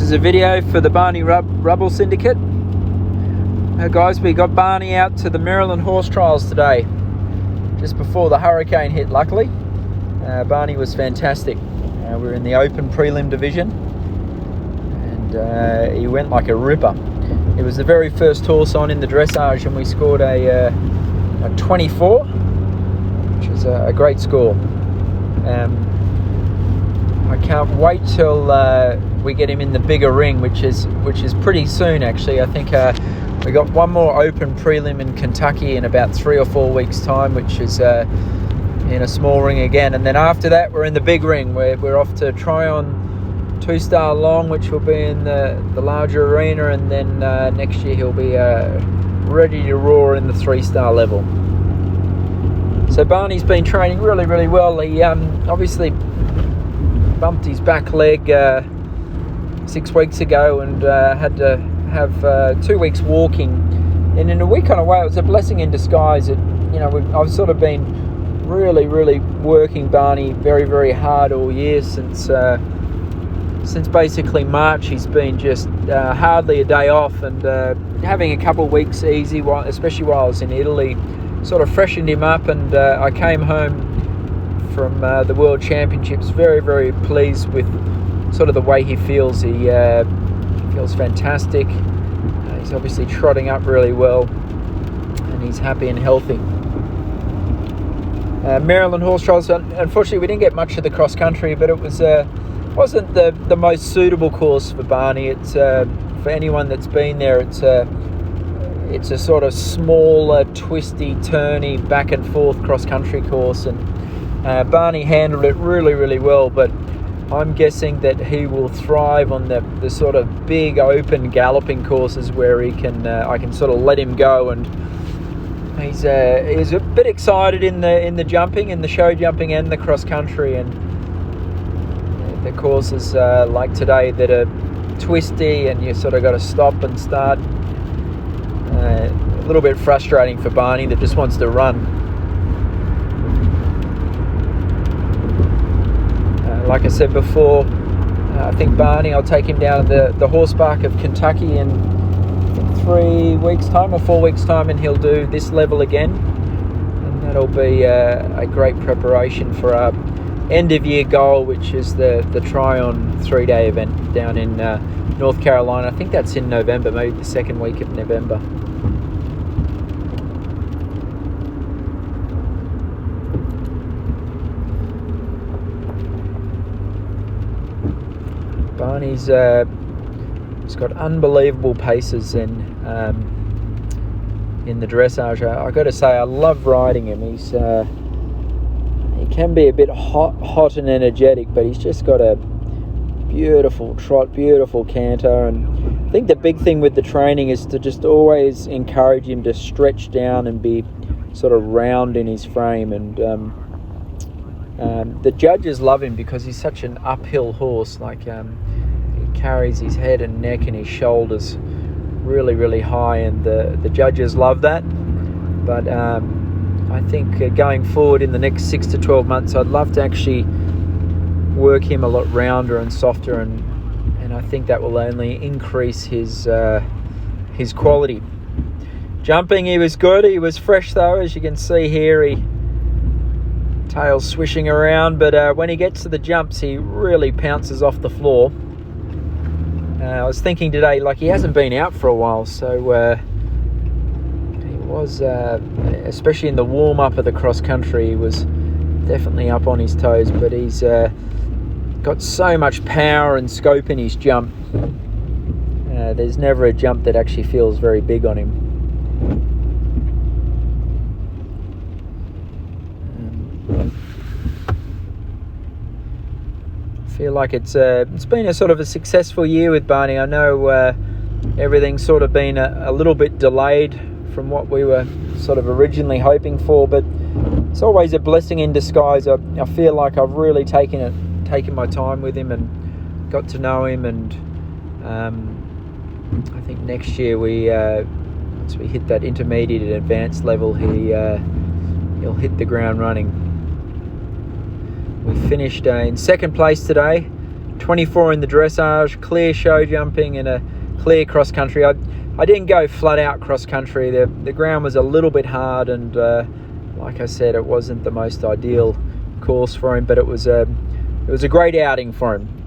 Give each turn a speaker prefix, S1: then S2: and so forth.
S1: This is a video for the Barney Rubble Syndicate. Guys, we got Barney out to the Maryland horse trials today, just before the hurricane hit, luckily. Barney was fantastic. We're in the open prelim division, and he went like a ripper. It was the very first horse on in the dressage, and we scored a 24, which is a great score. I can't wait till we get him in the bigger ring, which is pretty soon actually. I think we got one more open prelim in Kentucky in about 3 or 4 weeks time, which is in a small ring again, and then after that we're in the big ring. We're off to try on 2-star long, which will be in the larger arena, and then next year he'll be ready to roar in the 3-star level. So Barney's been training really well. He obviously bumped his back leg 6 weeks ago and had to have 2 weeks walking, and in a weird kind of way it was a blessing in disguise. I've sort of been really working Barney very hard all year since basically March. He's been just hardly a day off, and having a couple of weeks easy, especially while I was in Italy, sort of freshened him up. And I came home from the World Championships very pleased with sort of the way he feels. He feels fantastic. He's obviously trotting up really well, and he's happy and healthy. Maryland horse trials, unfortunately we didn't get much of the cross country, but it wasn't the most suitable course for Barney. It's for anyone that's been there, it's a sort of smaller, twisty, turny, back and forth cross country course, and Barney handled it really well, but I'm guessing that he will thrive on the sort of big open galloping courses where I can sort of let him go. And he's a bit excited in the jumping, in the show jumping and the cross country, and the courses like today that are twisty and you sort of got to stop and start. A little bit frustrating for Barney that just wants to run. Like I said before, I think Barney, I'll take him down to the horse park of Kentucky in 3 weeks time or 4 weeks time, and he'll do this level again, and that'll be a great preparation for our end of year goal, which is the try on 3-day event down in North Carolina. I think that's in November, maybe the second week of November. Barney's he's got unbelievable paces in the dressage. I got to say, I love riding him. He can be a bit hot and energetic, but he's just got a beautiful trot, beautiful canter. And I think the big thing with the training is to just always encourage him to stretch down and be sort of round in his frame. And the judges love him because he's such an uphill horse. Like he carries his head and neck and his shoulders really high, and the judges love that. But I think going forward in the next 6 to 12 months, I'd love to actually work him a lot rounder and softer, and I think that will only increase his quality. Jumping, he was good. He was fresh though, as you can see here. He tail swishing around, but when he gets to the jumps, he really pounces off the floor. I was thinking today, like, he hasn't been out for a while, so he was, especially in the warm-up of the cross-country, he was definitely up on his toes, but he's got so much power and scope in his jump. There's never a jump that actually feels very big on him. I feel like it's been a sort of a successful year with Barney. I know everything's sort of been a little bit delayed from what we were sort of originally hoping for, but it's always a blessing in disguise. I feel like I've really taken my time with him and got to know him, and I think next year once we hit that intermediate and advanced level, he'll hit the ground running. We finished in second place today. 24 in the dressage, clear show jumping, and a clear cross country. I didn't go flat out cross country. The ground was a little bit hard, and like I said, it wasn't the most ideal course for him, but it was a great outing for him.